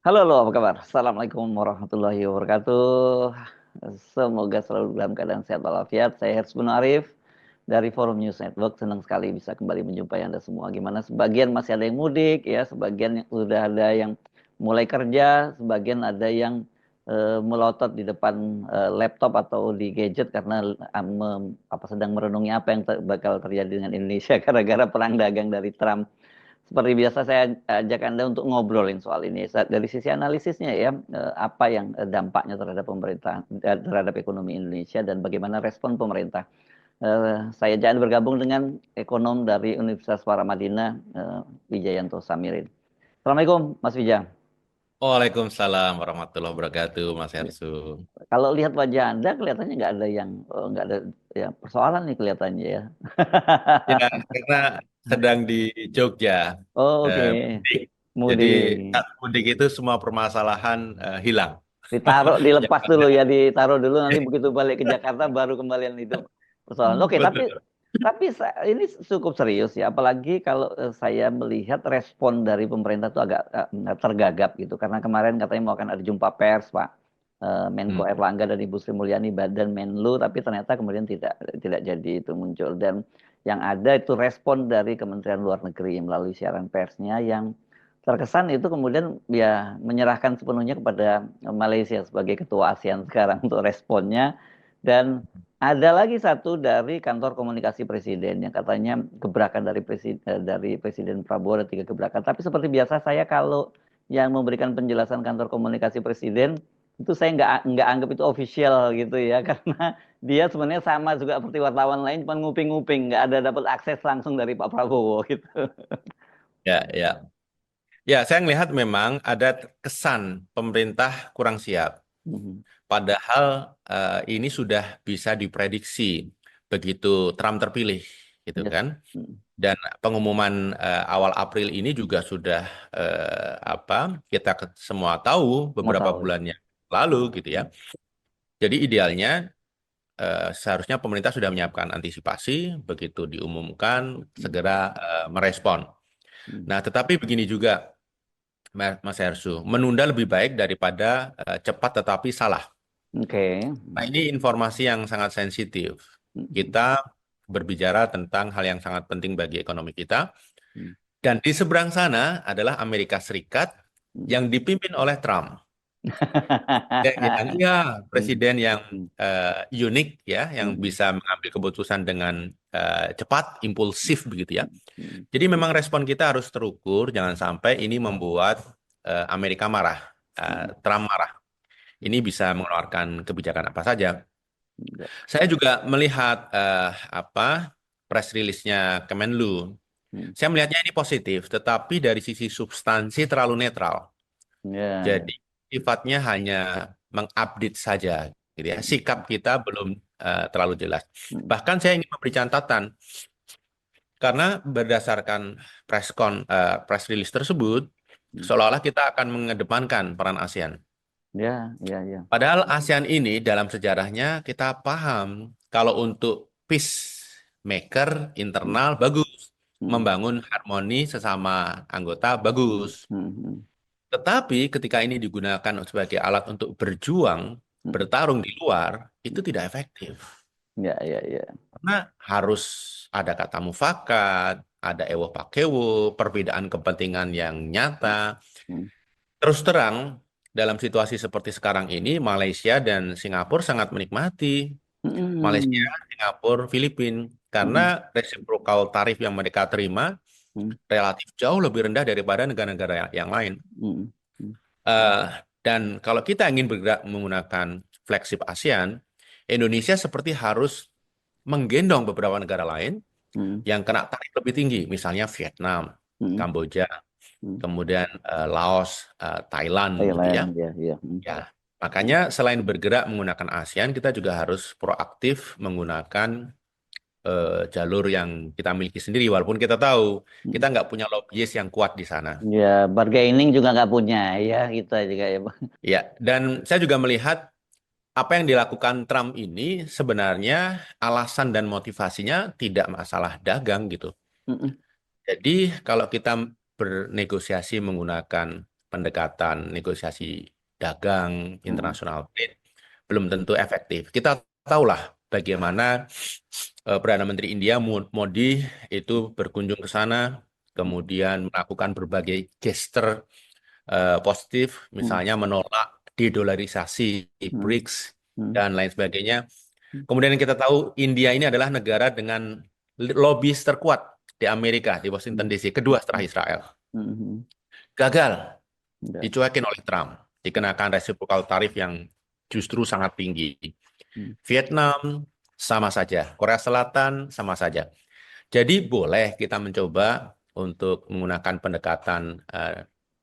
Halo, halo, apa kabar? Assalamualaikum warahmatullahi wabarakatuh. Semoga selalu dalam keadaan sehat walafiat. Saya Hersbun Arif dari Forum News Network. Senang sekali bisa kembali menjumpai Anda semua. Gimana? Sebagian masih ada yang mudik, ya. Sebagian sudah ada yang mulai kerja, sebagian ada yang melotot di depan laptop atau di gadget karena sedang merenungi apa yang bakal terjadi dengan Indonesia gara-gara perang dagang dari Trump. Seperti biasa saya ajak Anda untuk ngobrolin soal ini. Dari sisi analisisnya ya, apa yang dampaknya terhadap pemerintah, terhadap ekonomi Indonesia dan bagaimana respon pemerintah. Saya jangan bergabung dengan ekonom dari Universitas Paramadina, Wijayanto Samirin. Assalamualaikum, Mas Wija. Waalaikumsalam warahmatullahi wabarakatuh, Mas Ya. Hersu. Kalau lihat wajah Anda, kelihatannya nggak ada ya persoalan nih kelihatannya ya. Ya, karena sedang di Jogja, Oh, oke. mudik. Jadi Mudik. saat mudik itu semua permasalahan hilang. Ditaruh, Yang dilepas dulu ada, ya, ditaruh dulu nanti begitu balik ke Jakarta baru kembalian itu persoalan. Oke, tapi betul. ini cukup serius ya, apalagi kalau saya melihat respon dari pemerintah itu agak tergagap gitu, karena kemarin katanya mau akan ada jumpa pers, Pak. Menko Hmm. Erlangga dan Ibu Sri Mulyani Badan Menlu, tapi ternyata kemudian tidak jadi itu muncul, dan yang ada itu respon dari Kementerian Luar Negeri melalui siaran persnya yang terkesan itu kemudian ya menyerahkan sepenuhnya kepada Malaysia sebagai ketua ASEAN sekarang untuk responnya. Dan ada lagi satu dari kantor komunikasi presiden yang katanya gebrakan dari Presiden Prabowo, ada 3 gebrakan. Tapi seperti biasa saya kalau yang memberikan penjelasan kantor komunikasi presiden itu saya nggak anggap itu official gitu ya, karena dia sebenarnya sama juga seperti wartawan lain, cuma nguping-nguping, nggak ada dapat akses langsung dari Pak Prabowo gitu. Ya, ya. Ya, saya melihat memang ada kesan pemerintah kurang siap. Mhm. Padahal ini sudah bisa diprediksi begitu Trump terpilih, gitu Yes. kan? Mhm. Dan pengumuman awal April ini juga sudah apa kita semua tahu Mau beberapa tahu ya. bulan yang lalu gitu ya. Jadi idealnya seharusnya pemerintah sudah menyiapkan antisipasi begitu diumumkan Hmm. segera merespon. Hmm. Nah, tetapi begini juga Mas Hersu, menunda lebih baik daripada cepat tetapi salah. Oke. Nah, ini informasi yang sangat sensitif. Hmm. Kita berbicara tentang hal yang sangat penting bagi ekonomi kita. Hmm. Dan di seberang sana adalah Amerika Serikat Hmm. yang dipimpin oleh Trump. Dan yang ya, Hmm. presiden yang Hmm. unik ya, yang Hmm. bisa mengambil keputusan dengan cepat, impulsif begitu ya. Hmm. Jadi memang respon kita harus terukur, jangan sampai ini membuat Amerika marah, Hmm. Trump marah. Ini bisa mengeluarkan kebijakan apa saja. Enggak. Saya juga melihat apa press release-nya Kemenlu. Hmm. Saya melihatnya ini positif, tetapi dari sisi substansi terlalu netral. Ya, ya. Jadi sifatnya hanya mengupdate saja, gitu ya. Sikap kita belum terlalu jelas. Hmm. Bahkan saya ingin memberi catatan karena berdasarkan press release tersebut, Hmm. seolah-olah kita akan mengedepankan peran ASEAN. Ya, ya, ya. Padahal ASEAN ini dalam sejarahnya kita paham kalau untuk peacemaker Hmm. internal bagus, Hmm. membangun harmoni sesama anggota bagus. Hmm. Hmm. Tetapi ketika ini digunakan sebagai alat untuk berjuang, Hmm. bertarung di luar, itu Hmm. tidak efektif. Ya, ya, ya. Karena harus ada kata mufakat, ada ewo pakewo, perbedaan kepentingan yang nyata. Hmm. Terus terang, dalam situasi seperti sekarang ini, Malaysia dan Singapura sangat menikmati. Malaysia, Hmm. Singapura, Filipina. Karena Hmm. resiprokal tarif yang mereka terima Hmm. relatif jauh lebih rendah daripada negara-negara yang lain. Hmm. Hmm. Eh, dan kalau kita ingin bergerak menggunakan flagship ASEAN, Indonesia seperti harus menggendong beberapa negara lain Hmm. yang kena tarif lebih tinggi, misalnya Vietnam, Hmm. Kamboja, Hmm. kemudian Laos, Thailand, gitu ya. Thailand, ya, ya. Hmm. Ya, makanya selain bergerak menggunakan ASEAN, kita juga harus proaktif menggunakan jalur yang kita miliki sendiri, walaupun kita tahu kita nggak punya lobbyist yang kuat di sana. Ya, bargaining juga nggak punya, ya kita juga ya, Bang. Ya, dan saya juga melihat apa yang dilakukan Trump ini sebenarnya alasan dan motivasinya tidak masalah dagang gitu. Mm-mm, Jadi kalau kita bernegosiasi menggunakan pendekatan negosiasi dagang, mm-mm, international trade, belum tentu efektif. Kita tahulah bagaimana Perdana Menteri India Modi itu berkunjung ke sana, kemudian melakukan berbagai gestur positif, mm-mm, misalnya menolak dedolarisasi mm-mm, BRICS mm-mm, dan lain sebagainya. Kemudian kita tahu India ini adalah negara dengan lobby terkuat di Amerika, di Washington mm-mm, DC, kedua setelah Israel. mm-mm, Gagal, ya, dicuekin oleh Trump, dikenakan resiprokal tarif yang justru sangat tinggi. mm, Vietnam sama saja, Korea Selatan sama saja. Jadi boleh kita mencoba untuk menggunakan pendekatan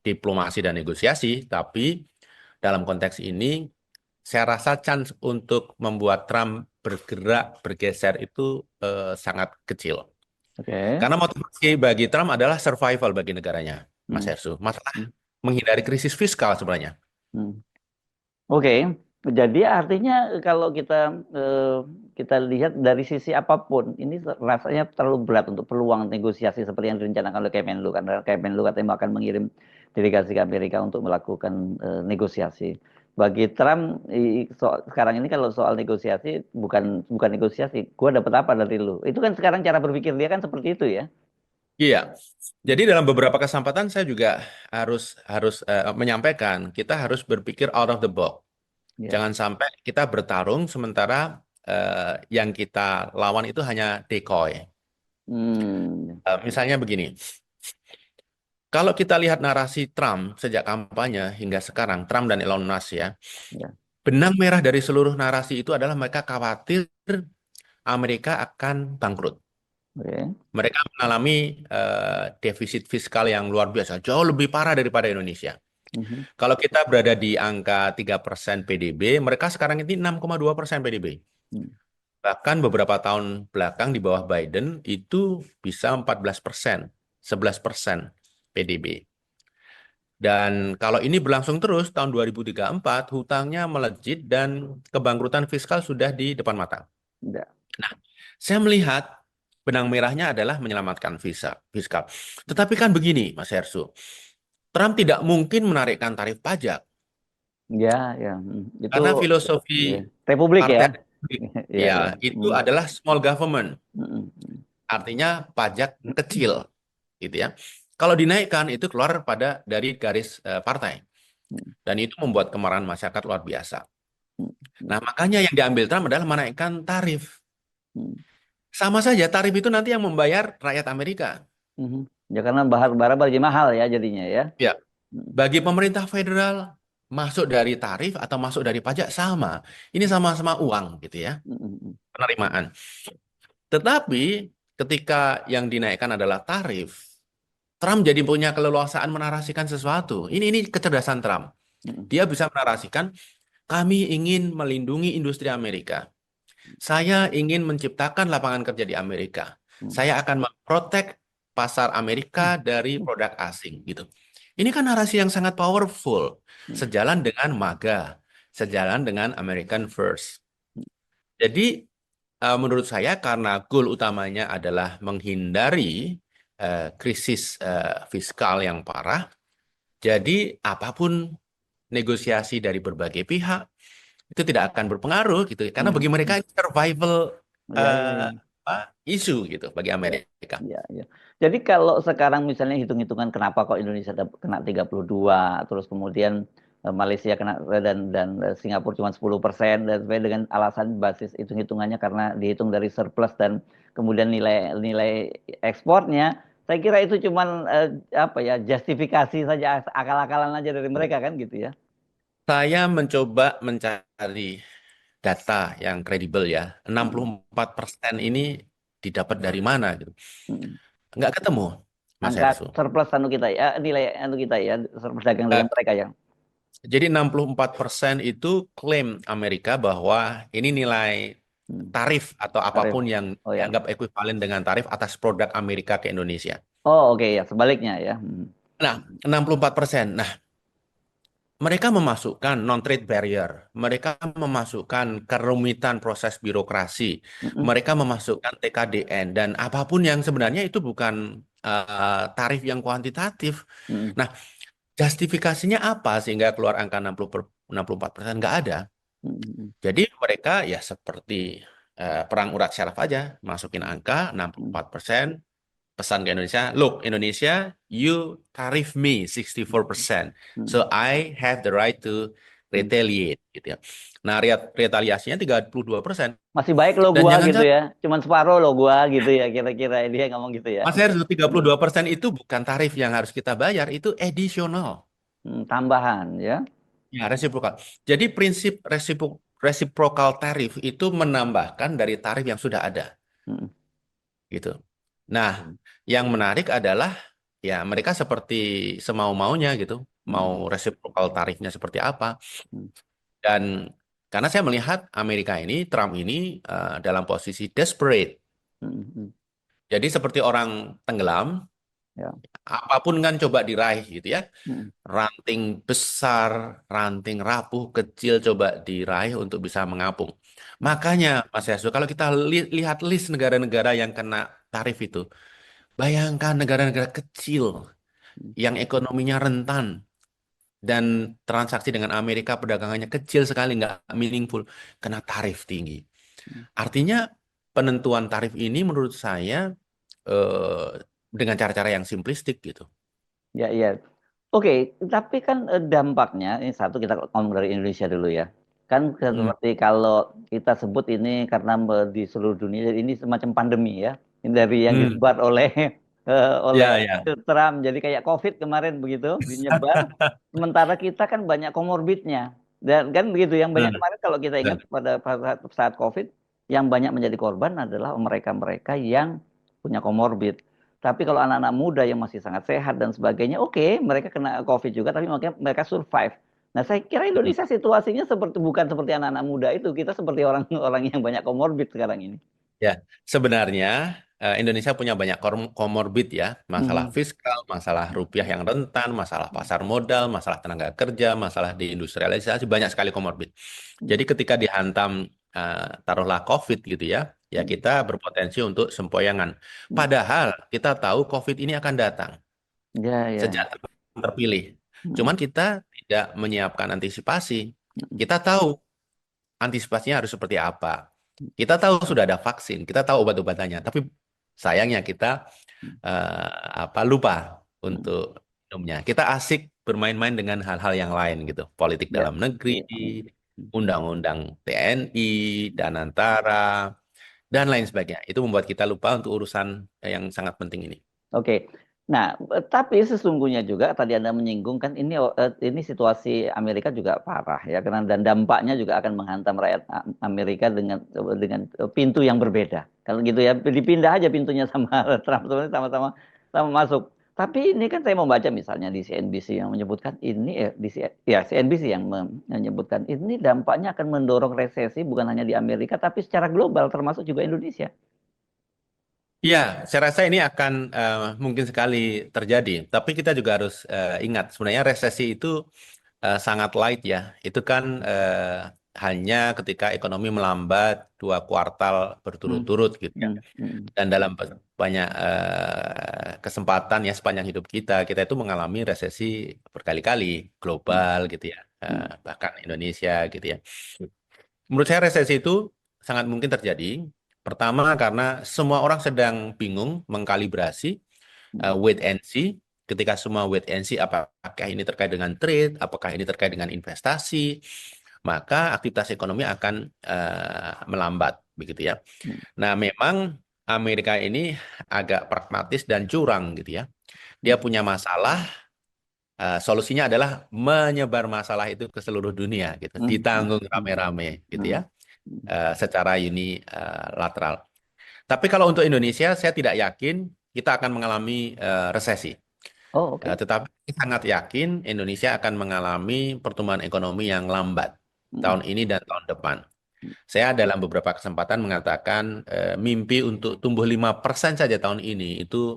diplomasi dan negosiasi, tapi dalam konteks ini saya rasa chance untuk membuat Trump bergerak bergeser itu sangat kecil. oke. Karena motivasi bagi Trump adalah survival bagi negaranya, Mas Mm, Hersu. Masalah mm, menghindari krisis fiskal sebenarnya. mm. Oke, jadi artinya kalau eh, kita lihat dari sisi apapun, ini rasanya terlalu berat untuk peluang negosiasi seperti yang direncanakan oleh Kemenlu, karena Kemenlu katanya akan mengirim delegasi ke Amerika untuk melakukan negosiasi. Bagi Trump, sekarang ini kalau soal negosiasi bukan bukan negosiasi, gua dapat apa dari lu? Itu kan sekarang cara berpikir dia kan seperti itu ya. Iya. Jadi dalam beberapa kesempatan saya juga harus harus menyampaikan kita harus berpikir out of the box. Ya. Jangan sampai kita bertarung sementara yang kita lawan itu hanya decoy. Hmm. Misalnya begini, kalau kita lihat narasi Trump sejak kampanye hingga sekarang, Trump dan Elon Musk ya, Ya. benang merah dari seluruh narasi itu adalah mereka khawatir Amerika akan bangkrut. Oke. Mereka mengalami defisit fiskal yang luar biasa, jauh lebih parah daripada Indonesia. Mhm. Kalau kita berada di angka 3% PDB, mereka sekarang ini 6,2% PDB. Hmm. Bahkan beberapa tahun belakang di bawah Biden itu bisa 14%, 11% PDB. Dan kalau ini berlangsung terus, tahun 2034 hutangnya melejit dan kebangkrutan fiskal sudah di depan mata. Ya. Nah, saya melihat benang merahnya adalah menyelamatkan fiskal. Tetapi kan begini, Mas Hersu, Trump tidak mungkin menarikkan tarif pajak Ya, ya. Itu karena ya. filosofi Republik ya. Partai Republik Ya, ya ya. itu Hmm. adalah small government, Mm, mm, artinya pajak kecil, gitu ya. Kalau dinaikkan itu keluar pada dari garis partai mm, dan itu membuat kemarahan masyarakat luar biasa. mm, mm, Nah, makanya yang diambil Trump adalah menaikkan tarif. mm, Sama saja tarif itu nanti yang membayar rakyat Amerika. mhm. Ya karena bahan bara jadi mahal ya jadinya ya. Ya, Mm, bagi pemerintah federal masuk dari tarif atau masuk dari pajak sama. Ini sama-sama uang gitu ya, mm, mm, penerimaan. Tetapi ketika yang dinaikkan adalah tarif, Trump jadi punya keleluasaan menarasikan sesuatu. Ini kecerdasan Trump. mm, Dia bisa menarasikan, kami ingin melindungi industri Amerika. Saya ingin menciptakan lapangan kerja di Amerika. mm, Saya akan memprotek pasar mm, Amerika dari mm, produk asing gitu. Ini kan narasi yang sangat powerful, mm, sejalan dengan MAGA, sejalan dengan American First. Jadi menurut saya karena goal utamanya adalah menghindari krisis fiskal yang parah, jadi apapun negosiasi dari berbagai pihak itu tidak akan berpengaruh gitu. Karena mm, bagi mereka mm. ini survival Ya, ya, eh, ya. apa, isu gitu bagi Ya, Amerika. ya, ya. Jadi kalau sekarang misalnya hitung-hitungan kenapa kok Indonesia kena 32, terus kemudian Malaysia kena dan Singapura cuma 10% dan sesuai dengan alasan basis hitung-hitungannya karena dihitung dari surplus dan kemudian nilai nilai ekspornya, saya kira itu cuman apa ya justifikasi saja akal-akalan aja dari mereka kan gitu ya. Saya mencoba mencari data yang kredibel ya. enam puluh Mm, empat persen ini didapat dari mana gitu. mm. Nggak ketemu, Mas Angka Hersu. surplus anu kita ya, nilai anu kita ya, surplus dagang Eh, dengan mereka ya. Jadi 64% itu klaim Amerika bahwa ini nilai Hmm. tarif atau Tarif. apapun yang Oh ya. dianggap ekuivalen dengan tarif atas produk Amerika ke Indonesia. Oh oke ya, sebaliknya ya. Nah, 64%. Nah, mereka memasukkan non-trade barrier, mereka memasukkan kerumitan proses birokrasi, Mm-mm. mereka memasukkan TKDN, dan apapun yang sebenarnya itu bukan tarif yang kuantitatif. Mm-mm. Nah, justifikasinya apa sehingga keluar angka 64%? Nggak ada. Mm-mm. Jadi mereka ya seperti perang urat syaraf aja, masukin angka Mm-mm. 64%, pesan ke Indonesia, look Indonesia, you tarif me 64%, so Mm-mm. I have the right to Mm-mm. retaliate, gitu ya. Nah, retaliasinya 32%. Masih baik lo Dan gua jangan gitu salah, ya. Cuman separuh lo gua gitu ya kira-kira dia ngomong gitu ya. Mas Oke. Heru, Hmm. 32% itu bukan tarif yang harus kita bayar, itu additional. Tambahan ya. Ya, resiprokal. Jadi prinsip reciprocal tarif itu menambahkan dari tarif yang sudah ada, Hmm. gitu. Nah, yang menarik adalah ya mereka seperti semau-maunya gitu, mau Hmm. resiprokal tarifnya seperti apa. Hmm. Dan karena saya melihat Amerika ini, Trump ini dalam posisi desperate. Hmm. Hmm. Jadi seperti orang tenggelam, Ya. apapun kan coba diraih gitu ya. Hmm. Ranting besar, ranting rapuh, kecil coba diraih untuk bisa mengapung. Hmm. Makanya Mas Yasu, kalau kita lihat list negara-negara yang kena tarif itu, bayangkan negara-negara kecil Hmm. yang ekonominya rentan dan transaksi dengan Amerika perdagangannya kecil sekali, nggak meaningful, kena tarif tinggi. Hmm. Artinya penentuan tarif ini menurut saya eh, dengan cara-cara yang simplistik gitu. Ya, iya. Oke, tapi kan dampaknya ini satu kita ngomong dari Indonesia dulu ya. Kan Hmm. seperti kalau kita sebut ini karena di seluruh dunia jadi ini semacam pandemi ya. Ini dari yang Hmm. disebar oleh oleh Ya, ya. Trump. Jadi kayak COVID kemarin begitu dinyebar. Sementara kita kan banyak komorbidnya. Dan kan begitu yang banyak Hmm. kemarin kalau kita ingat pada saat COVID yang banyak menjadi korban adalah mereka-mereka yang punya komorbid. Tapi kalau anak-anak muda yang masih sangat sehat dan sebagainya, oke, mereka kena COVID juga, tapi makanya mereka survive. Nah, saya kira Indonesia situasinya seperti bukan seperti anak-anak muda itu. Kita seperti orang-orang yang banyak komorbid sekarang ini. Ya, sebenarnya Indonesia punya banyak komorbid ya, masalah Mhm. fiskal, masalah rupiah yang rentan, masalah pasar modal, masalah tenaga kerja, masalah deindustrialisasi, banyak sekali komorbid. Jadi ketika dihantam taruhlah COVID gitu ya, ya kita berpotensi untuk sempoyangan. Padahal kita tahu COVID ini akan datang Ya, sejak ya. terpilih. Mhm. Cuman kita tidak menyiapkan antisipasi. Kita tahu antisipasinya harus seperti apa. Kita tahu sudah ada vaksin, kita tahu obat-obatannya, tapi sayangnya kita lupa Mhm. untuk minumnya. Kita asik bermain-main dengan hal-hal yang lain gitu, politik Ya, dalam negeri, ya. undang-undang TNI, dan antara dan lain sebagainya. Itu membuat kita lupa untuk urusan yang sangat penting ini. Oke. Nah, tapi sesungguhnya juga tadi Anda menyinggung kan ini situasi Amerika juga parah ya karena dan dampaknya juga akan menghantam rakyat Amerika dengan pintu yang berbeda. Kalau gitu ya dipindah aja pintunya sama Trump sebenarnya sama-sama sama masuk. Tapi ini kan saya membaca misalnya di CNBC yang menyebutkan ini ya CNBC yang menyebutkan ini dampaknya akan mendorong resesi bukan hanya di Amerika tapi secara global termasuk juga Indonesia. Iya, saya rasa ini akan mungkin sekali terjadi. Tapi kita juga harus ingat, sebenarnya resesi itu sangat light ya. Itu kan hanya ketika ekonomi melambat 2 kuartal Hmm. berturut-turut gitu ya. Hmm. Hmm. Dan dalam banyak kesempatan ya sepanjang hidup kita, kita itu mengalami resesi berkali-kali Hmm. global gitu ya. Hmm. Bahkan Indonesia gitu ya. Menurut saya resesi itu sangat mungkin terjadi. Pertama karena semua orang sedang bingung mengkalibrasi Hmm. wait and see. Ketika semua wait and see, apakah ini terkait dengan trade, apakah ini terkait dengan investasi, maka aktivitas ekonomi akan melambat, begitu ya. Hmm. Nah, memang Amerika ini agak pragmatis dan curang, gitu ya. Dia punya masalah, solusinya adalah menyebar masalah itu ke seluruh dunia, gitu, Hmm. Hmm. ditanggung Hmm. rame-rame, gitu Hmm. ya, Hmm. secara unilateral. Tapi kalau untuk Indonesia, saya tidak yakin kita akan mengalami resesi. Oh, oke. Tetapi saya sangat yakin Indonesia akan mengalami pertumbuhan ekonomi yang lambat Hmm. tahun ini dan tahun depan. Saya dalam beberapa kesempatan mengatakan mimpi untuk tumbuh 5% saja tahun ini itu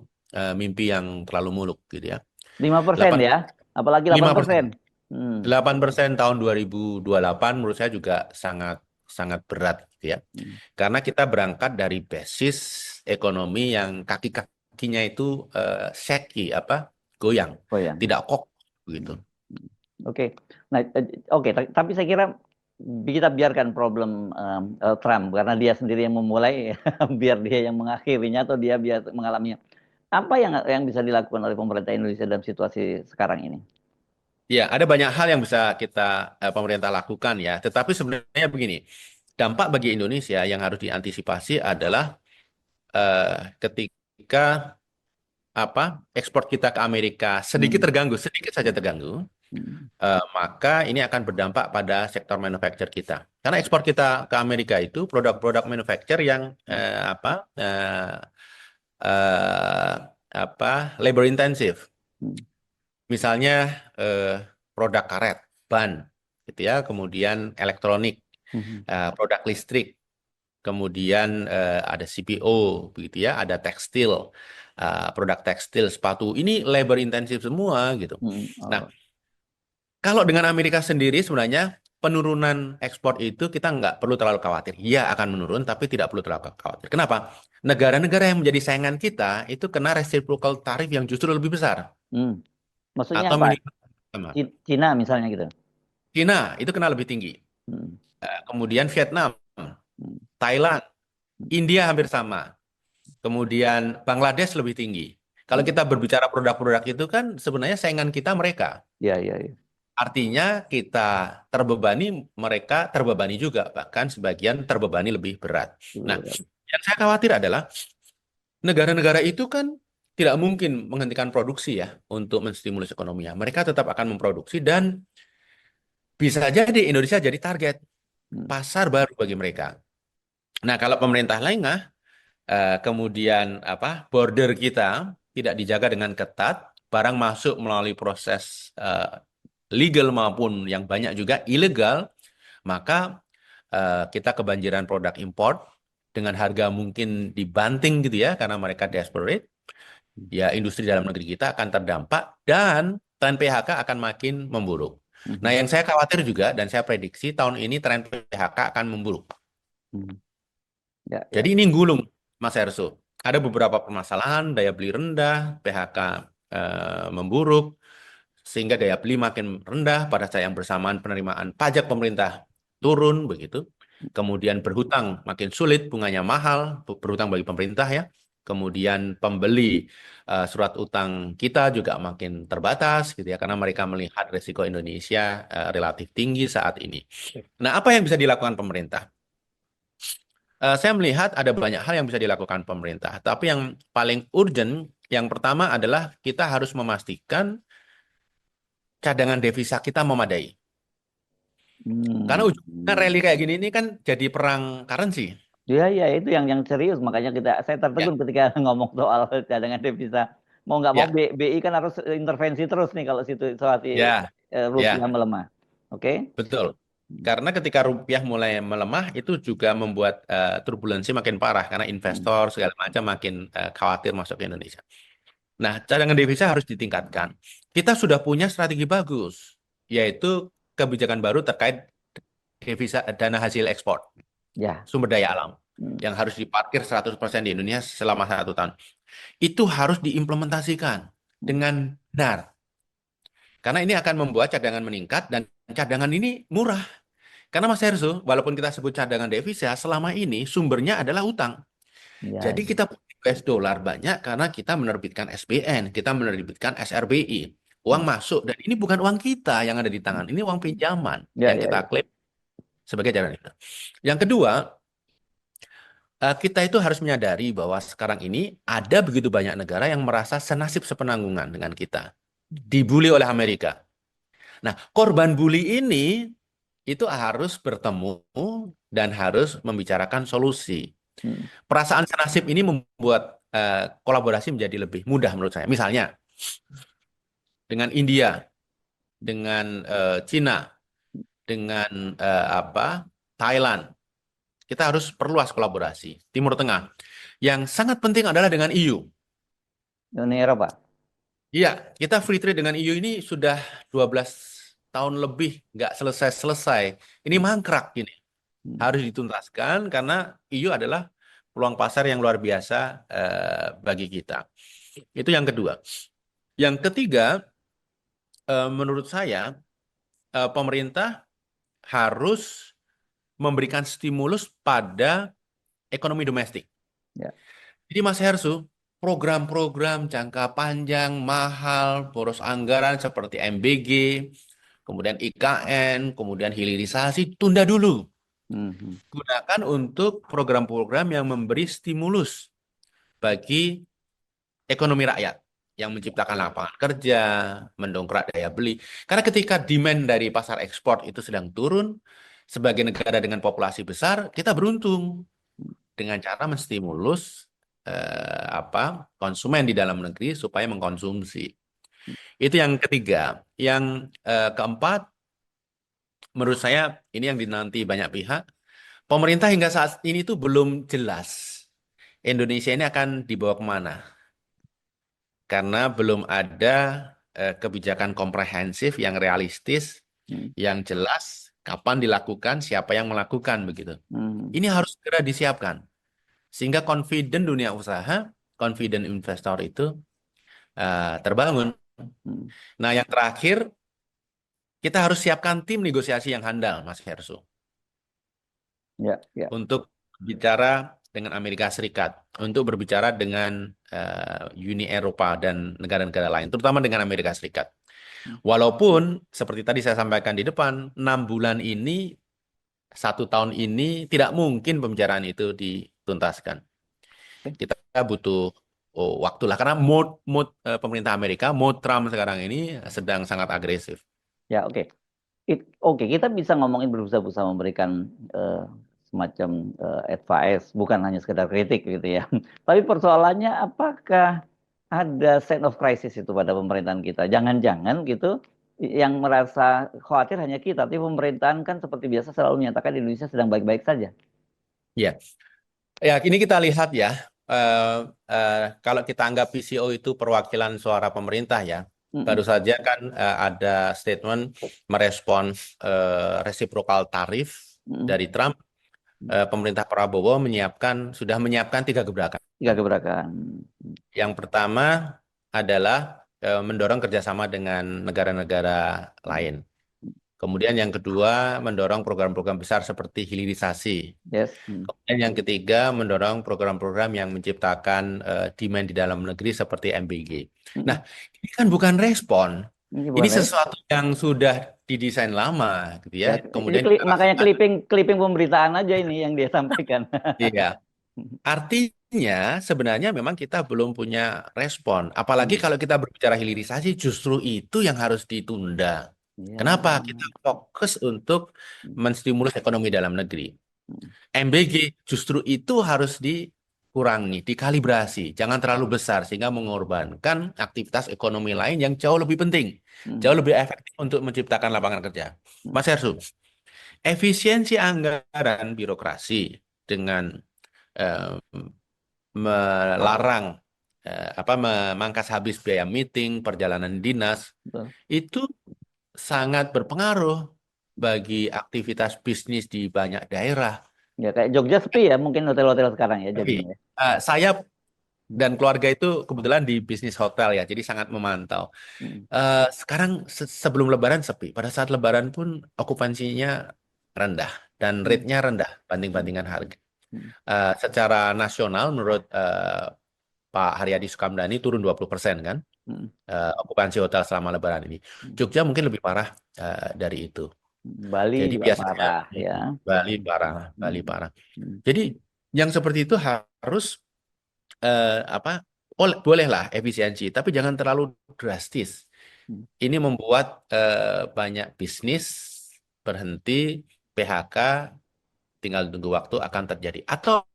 mimpi yang terlalu muluk gitu ya. 5% 8 ya, apalagi 8%. 5%. Hmm. 8% tahun 2028 menurut saya juga sangat sangat berat gitu ya. Hmm. Karena kita berangkat dari basis ekonomi yang kaki-kakinya itu shaky goyang, Oh ya. tidak kokoh begitu. Hmm. Oke. Nah, oke, tapi saya kira kita biarkan problem Trump karena dia sendiri yang memulai, biar dia yang mengakhirinya atau dia biar mengalaminya. Apa yang bisa dilakukan oleh pemerintah Indonesia dalam situasi sekarang ini? Ya, ada banyak hal yang bisa kita pemerintah lakukan ya. Tetapi sebenarnya begini, dampak bagi Indonesia yang harus diantisipasi adalah ketika ekspor kita ke Amerika sedikit Hmm. terganggu, sedikit saja terganggu, Hmm. maka ini akan berdampak pada sektor manufacture kita. Karena ekspor kita ke Amerika itu produk-produk manufacture yang eh, labor intensive. Hmm. Misalnya eh, produk karet, ban, gitu ya, kemudian elektronik, Hmm. produk listrik, kemudian ada CPO, begitu ya, ada tekstil, produk tekstil, sepatu. Ini labor intensif semua gitu. Hmm. Nah, Oh. kalau dengan Amerika sendiri sebenarnya penurunan ekspor itu kita nggak perlu terlalu khawatir. Iya akan menurun, tapi tidak perlu terlalu khawatir. Kenapa? Negara-negara yang menjadi saingan kita itu kena reciprocal tarif yang justru lebih besar Hmm. Maksudnya atau apa? minimal sama. Cina misalnya gitu. Cina itu kena lebih tinggi. Hmm. Kemudian Vietnam, Hmm. Thailand, India hampir sama. Kemudian Bangladesh lebih tinggi. Kalau Hmm. kita berbicara produk-produk itu kan sebenarnya saingan kita mereka. Ya, ya, ya. Artinya kita terbebani, mereka terbebani juga, bahkan sebagian terbebani lebih berat. Nah, yang saya khawatir adalah negara-negara itu kan tidak mungkin menghentikan produksi ya untuk menstimulus ekonominya. Mereka tetap akan memproduksi dan bisa jadi Indonesia jadi target Hmm. pasar baru bagi mereka. Nah, kalau pemerintah lengah, kemudian border kita tidak dijaga dengan ketat, barang masuk melalui proses legal maupun yang banyak juga ilegal, maka kita kebanjiran produk import dengan harga mungkin dibanting gitu ya karena mereka desperate. Ya industri dalam negeri kita akan terdampak dan tren PHK akan makin memburuk. Nah, Hmm. yang saya khawatir juga dan saya prediksi tahun ini tren PHK akan memburuk. Hmm. Ya, Jadi ya. ini gulung, Mas Erso. Ada beberapa permasalahan, daya beli rendah, PHK memburuk, sehingga daya beli makin rendah pada saat yang bersamaan penerimaan pajak pemerintah turun begitu. Kemudian berhutang makin sulit, bunganya mahal, berhutang bagi pemerintah ya. Kemudian pembeli surat utang kita juga makin terbatas gitu ya karena mereka melihat risiko Indonesia relatif tinggi saat ini. Nah, apa yang bisa dilakukan pemerintah? Saya melihat ada banyak hal yang bisa dilakukan pemerintah, tapi yang paling urgent, yang pertama adalah kita harus memastikan cadangan devisa kita memadai. Karena ujungnya Hmm. rally kayak gini ini kan jadi perang currency. Ya, ya, itu yang serius. Makanya saya Ya, tertegun ketika ngomong soal cadangan devisa. Mau nggak mau ya, BI kan harus intervensi terus nih kalau situasi ya, rupiah ya, melemah. Oke? betul. Karena ketika rupiah mulai melemah, itu juga membuat turbulensi makin parah karena Hmm. investor segala macam makin khawatir masuk ke Indonesia. Nah, cadangan devisa harus ditingkatkan. Kita sudah punya strategi bagus, yaitu kebijakan baru terkait devisa dana hasil ekspor, Ya. sumber daya alam, Hmm. yang harus diparkir 100% di Indonesia selama 1 tahun. Itu harus diimplementasikan dengan benar. Karena ini akan membuat cadangan meningkat dan cadangan ini murah. Karena Mas Herzo, walaupun kita sebut cadangan devisa, selama ini sumbernya adalah utang. Ya, Jadi kita punya US dollar banyak karena kita menerbitkan SBN, kita menerbitkan SRBI. Uang masuk dan ini bukan uang kita yang ada di tangan, ini uang pinjaman ya, yang ya, kita ya. klaim sebagai cadangan devisa. Yang kedua, kita itu harus menyadari bahwa sekarang ini ada begitu banyak negara yang merasa senasib sepenanggungan dengan kita. Dibully oleh Amerika. Nah, korban bully ini itu harus bertemu dan harus membicarakan solusi. Hmm. Perasaan senasib ini membuat kolaborasi menjadi lebih mudah menurut saya. Misalnya dengan India, dengan Cina, dengan Thailand. kita harus perluas kolaborasi. Timur Tengah. Yang sangat penting adalah dengan EU. Uni Eropa. Iya, kita free trade dengan EU ini sudah 12 tahun lebih nggak selesai-selesai. Ini Hmm. mangkrak ini. Hmm. Harus dituntaskan karena EU adalah peluang pasar yang luar biasa bagi kita. Itu yang kedua. Yang ketiga, menurut saya pemerintah harus memberikan stimulus pada ekonomi domestik. Ya. Jadi Mas Hersu, program-program jangka panjang, mahal, boros anggaran seperti MBG, kemudian IKN, kemudian hilirisasi, tunda dulu. Hmm. Gunakan untuk program-program yang memberi stimulus bagi ekonomi rakyat, yang menciptakan lapangan kerja, mendongkrak daya beli. Karena ketika demand dari pasar ekspor itu sedang turun, sebagai negara dengan populasi besar, kita beruntung dengan cara menstimulus konsumen di dalam negeri supaya mengkonsumsi. Itu yang ketiga. Yang keempat, menurut saya ini yang dinanti banyak pihak. Pemerintah hingga saat ini tuh belum jelas Indonesia ini akan dibawa kemana. Karena belum ada kebijakan komprehensif yang realistis, Hmm. yang jelas kapan dilakukan, siapa yang melakukan begitu. Hmm. Ini harus segera disiapkan. Sehingga confident dunia usaha, confident investor itu terbangun. Hmm. Nah, yang terakhir, kita harus siapkan tim negosiasi yang handal, Mas Hersu, Ya, ya. untuk bicara dengan Amerika Serikat, untuk berbicara dengan Uni Eropa dan negara-negara lain, terutama dengan Amerika Serikat. Walaupun, seperti tadi saya sampaikan di depan, 6 bulan ini, 1 tahun ini, tidak mungkin pembicaraan itu dituntaskan. Kita butuh waktu lah, karena pemerintah Amerika, mode Trump sekarang ini sedang sangat agresif. Ya, oke. Oke, kita bisa ngomongin berusaha memberikan semacam advice, bukan hanya sekedar kritik gitu ya. Tapi persoalannya apakah ada sense of crisis itu pada pemerintahan kita? Jangan-jangan gitu yang merasa khawatir hanya kita, tapi pemerintahan kan seperti biasa selalu menyatakan Indonesia sedang baik-baik saja. Ya, ya, ini kita lihat ya. Kalau kita anggap PCO itu perwakilan suara pemerintah ya, baru Mm-mm. saja kan ada statement merespons reciprocal tarif Mm-mm. dari Trump. Pemerintah Prabowo sudah menyiapkan 3 gebrakan. Tiga gebrakan. Yang pertama adalah mendorong kerjasama dengan negara-negara lain. Kemudian yang kedua mendorong program-program besar seperti hilirisasi. Yes. Kemudian yang ketiga mendorong program-program yang menciptakan demand di dalam negeri seperti MBG. Nah, Mm-mm. ini kan bukan respon. Ini Ini bukan sesuatu yang sudah didesain lama, gitu ya, ya. ini Kemudian kita makanya lakukan. clipping pemberitaan aja ini yang dia sampaikan. Iya. Artinya sebenarnya memang kita belum punya respon. Apalagi Hmm. kalau kita berbicara hilirisasi, justru itu yang harus ditunda. Ya. Kenapa? Kita fokus untuk menstimulus ekonomi dalam negeri. MBG justru itu harus dikurangi, dikalibrasi, jangan terlalu besar sehingga mengorbankan aktivitas ekonomi lain yang jauh lebih penting, Hmm. jauh lebih efektif untuk menciptakan lapangan kerja. Hmm. Mas Hersu, efisiensi anggaran birokrasi dengan eh, melarang memangkas habis biaya meeting, perjalanan dinas, Betul. itu sangat berpengaruh bagi aktivitas bisnis di banyak daerah. Ya kayak Jogja sepi ya mungkin hotel-hotel sekarang ya Tapi jadinya ya. saya dan keluarga itu kebetulan di bisnis hotel ya, jadi sangat memantau. Hmm. Sekarang sebelum Lebaran sepi, pada saat Lebaran pun okupansinya rendah dan Hmm. rate-nya rendah Hmm. banding-bandingan harga. Hmm. Secara nasional menurut Pak Haryadi Sukamdhani turun 20% kan Hmm. okupansi hotel selama Lebaran ini. Jogja mungkin lebih parah dari itu. Bali Jadi juga biasanya parah ya. Bali parah, Bali Hmm. parah. Hmm. Jadi yang seperti itu harus apa? Bolehlah efisiensi, tapi jangan terlalu drastis. Hmm. Ini membuat banyak bisnis berhenti, PHK, tinggal tunggu waktu akan terjadi. Atau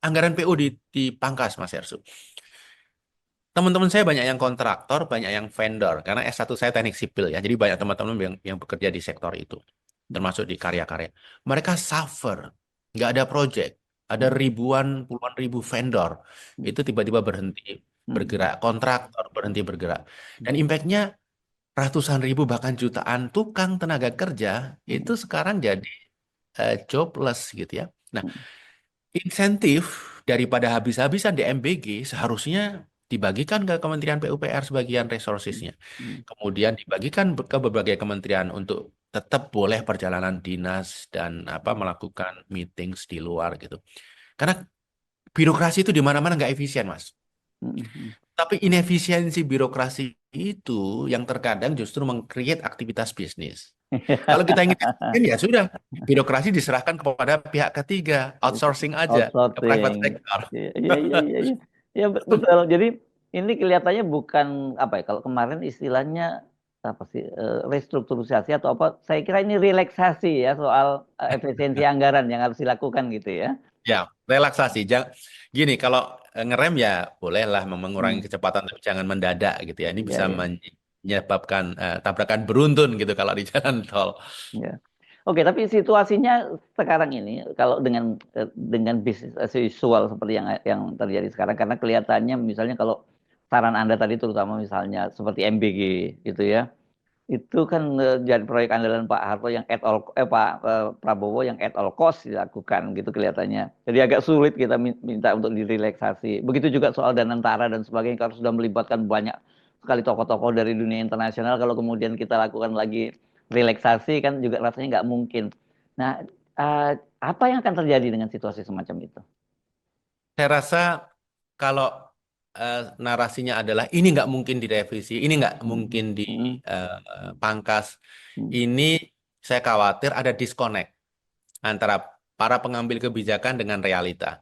anggaran PU dipangkas, Mas Ersu. Teman-teman saya banyak yang kontraktor, banyak yang vendor. Karena S1 saya teknik sipil ya. Jadi banyak teman-teman yang bekerja di sektor itu. Termasuk di karya-karya. Mereka suffer. nggak ada project, ada Hmm. ribuan, puluhan ribu vendor, Hmm. itu tiba-tiba berhenti Hmm. bergerak, kontraktor berhenti bergerak. Hmm. Dan impactnya ratusan ribu bahkan jutaan tukang tenaga kerja itu Hmm. sekarang jadi jobless gitu ya. Nah, Hmm. insentif daripada habis-habisan di MBG seharusnya dibagikan ke Kementerian PUPR sebagian Hmm. resourcesnya. Hmm. Kemudian dibagikan ke berbagai kementerian untuk tetap boleh perjalanan dinas dan apa melakukan meetings di luar gitu. Karena birokrasi itu di mana-mana nggak efisien, Mas. Hmm. Hmm. Tapi inefisiensi birokrasi itu yang terkadang justru meng-create aktivitas bisnis. Kalau kita ingin efisien ya sudah, birokrasi diserahkan kepada pihak ketiga, outsourcing aja ke private Outsourcing. sector. Iya, iya, iya, iya, iya. Ya, betul. Jadi ini kelihatannya bukan apa ya? Kalau kemarin istilahnya apa sih restrukturisasi atau apa? Saya kira ini relaksasi ya soal efisiensi anggaran yang harus dilakukan gitu ya. Ya, relaksasi. Gini, kalau ngerem ya bolehlah mengurangi Hmm. kecepatan, tapi jangan mendadak gitu ya. Ini Ya, bisa ya, menyebabkan tabrakan beruntun gitu kalau di jalan tol. ya. Oke, tapi situasinya sekarang ini kalau dengan bisnis as usual seperti yang terjadi sekarang karena kelihatannya misalnya kalau saran Anda tadi terutama misalnya seperti MBG gitu ya. Itu kan jadi proyek andalan Pak Harto yang Pak Prabowo yang at all cost dilakukan gitu kelihatannya. Jadi agak sulit kita minta untuk direlaksasi. Begitu juga soal Danantara dan sebagainya kalau sudah melibatkan banyak sekali tokoh-tokoh dari dunia internasional kalau kemudian kita lakukan lagi relaksasi kan juga rasanya nggak mungkin. Nah, eh, apa yang akan terjadi dengan situasi semacam itu? Saya rasa kalau narasinya adalah ini nggak mungkin direvisi, ini nggak Hmm. mungkin Hmm. dipangkas, Hmm. ini saya khawatir ada disconnect antara para pengambil kebijakan dengan realita.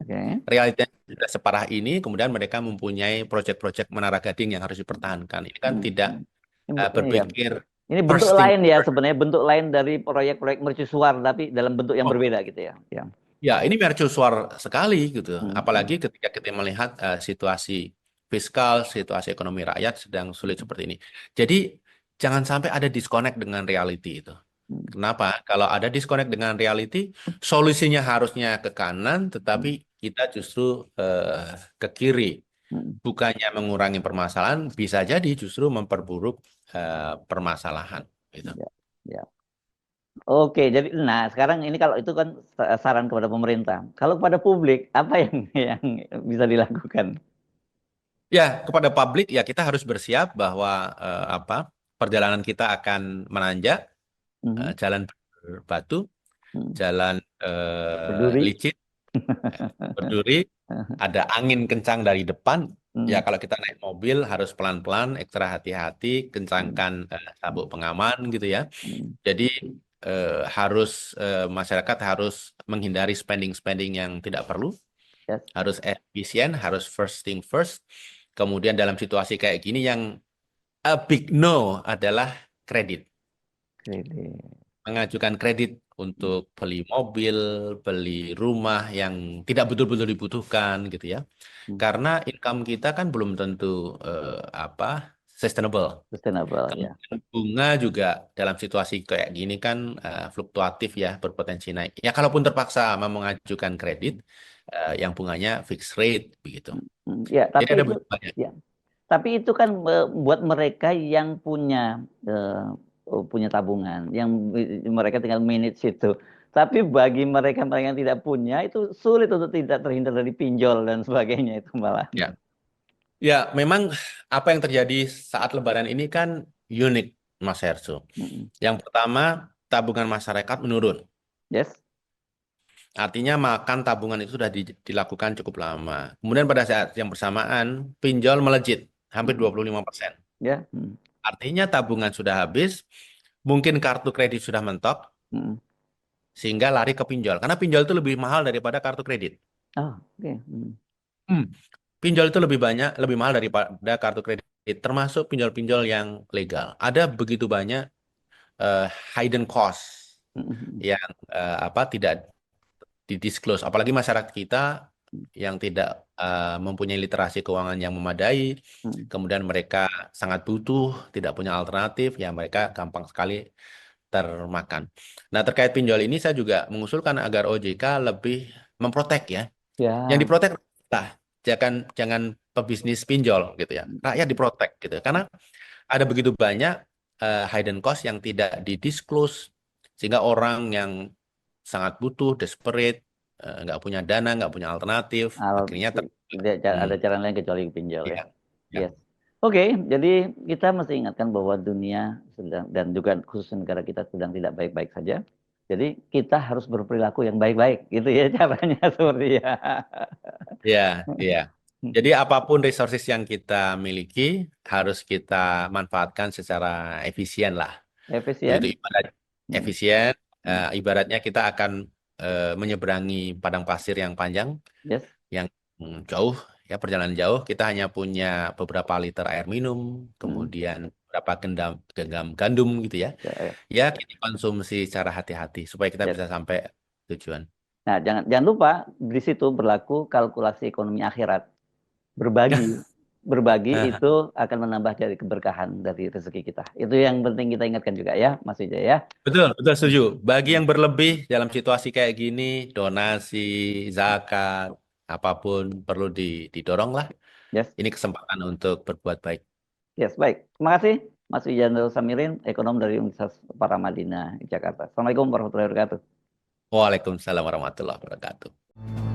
Oke. Realita sudah separah ini, kemudian mereka mempunyai proyek-proyek menara gading yang harus dipertahankan. Ini kan Hmm. tidak Hmm. Ini ya. berpikir Ini bentuk first thing lain ya first. sebenarnya bentuk lain dari proyek-proyek mercusuar tapi dalam bentuk yang Oh, berbeda gitu ya. Ya. ya, ini mercusuar sekali gitu. Hmm. Apalagi Hmm. ketika kita melihat situasi fiskal, situasi ekonomi rakyat sedang sulit seperti ini. Jadi jangan sampai ada disconnect dengan reality itu. Hmm. Kenapa? Kalau ada disconnect dengan reality, solusinya harusnya ke kanan, tetapi Hmm. kita justru ke kiri. Hmm. Bukannya mengurangi permasalahan, bisa jadi justru memperburuk permasalahan. Gitu. Ya. Ya. Oke, jadi nah sekarang ini kalau itu kan saran kepada pemerintah. Kalau kepada publik apa yang yang bisa dilakukan? Ya, kepada publik ya kita harus bersiap bahwa apa perjalanan kita akan menanjak, Mhm. jalan berbatu, Hmm. jalan Berduri. licin, berduri, ada angin kencang dari depan. Ya, Hmm. kalau kita naik mobil harus pelan-pelan, ekstra hati-hati, Hmm. kencangkan sabuk pengaman gitu ya. Hmm. Jadi harus masyarakat harus menghindari spending-spending yang tidak perlu, Yes. harus efisien, harus first thing first. Kemudian dalam situasi kayak gini yang a big no adalah kredit. Kredit. Mengajukan kredit untuk beli mobil, beli rumah yang tidak betul-betul dibutuhkan gitu ya. Hmm. Karena income kita kan belum tentu apa sustainable. Sustainable ya. Kemudian bunga juga dalam situasi kayak gini kan fluktuatif ya, berpotensi naik. Ya kalaupun terpaksa mau mengajukan kredit yang bunganya fixed rate begitu. Hmm. Hmm. Ya, Jadi tapi ada itu banyak. ya. Tapi itu kan buat mereka yang punya tabungan, yang mereka tinggal manage itu. Tapi bagi mereka-mereka yang tidak punya itu sulit untuk tidak terhindar dari pinjol dan sebagainya itu malah. Ya, ya memang apa yang terjadi saat Lebaran ini kan unik, Mas Herso. Mm. Yang pertama, tabungan masyarakat menurun. Yes. Artinya makan tabungan itu sudah dilakukan cukup lama. Kemudian pada saat yang bersamaan, pinjol melejit hampir Mm. 25%. Ya. Mm. Artinya tabungan sudah habis, mungkin kartu kredit sudah mentok, Mm. sehingga lari ke pinjol. Karena pinjol itu lebih mahal daripada kartu kredit. Oh, oke. Mm. Hmm. Pinjol itu lebih banyak, lebih mahal daripada kartu kredit, termasuk pinjol-pinjol yang legal. Ada begitu banyak eh, hidden cost Mm. yang apa tidak didisclose. Apalagi masyarakat kita yang tidak mempunyai literasi keuangan yang memadai, Mm. kemudian mereka sangat butuh, tidak punya alternatif, ya mereka gampang sekali termakan. Nah, terkait pinjol ini saya juga mengusulkan agar OJK lebih memprotek ya. Yang Ya, diprotek lah, jangan pebisnis pinjol gitu ya. Rakyat diprotek gitu. Karena ada begitu banyak hidden cost yang tidak didisclose sehingga orang yang sangat butuh, desperate, nggak punya dana, nggak punya alternatif, al- akhirnya ada Hmm, cara lain kecuali pinjol ya. iya, ya. Yes. Oke, jadi kita mesti ingatkan bahwa dunia sedang dan juga khusus negara kita sedang tidak baik-baik saja. Jadi kita harus berperilaku yang baik-baik, gitu ya caranya seperti ya. Iya, iya. Jadi apapun resources yang kita miliki harus kita manfaatkan secara efisien lah. Begitu Efisien. ibarat Hmm, efisien, hmm. ibaratnya kita akan menyeberangi padang pasir yang panjang, Yes. yang jauh, ya perjalanan jauh. Kita hanya punya beberapa liter air minum, Hmm. kemudian beberapa genggam gandum gitu ya. Ya, Ya kita konsumsi secara hati-hati supaya kita yes. bisa sampai tujuan. Nah, jangan lupa di situ berlaku kalkulasi ekonomi akhirat. Berbagi, berbagi itu akan menambah dari keberkahan dari rezeki kita. Itu yang penting kita ingatkan juga ya, Mas Wijaya ya. Betul, betul setuju. Bagi Hmm. yang berlebih dalam situasi kayak gini, donasi, zakat, apapun perlu didorong lah. Yes, Ini kesempatan untuk berbuat baik. yes, baik. Terima kasih, Mas Wijaya Samirin, ekonom dari Universitas Paramadina, Jakarta. Assalamualaikum warahmatullahi wabarakatuh. Waalaikumsalam warahmatullahi wabarakatuh.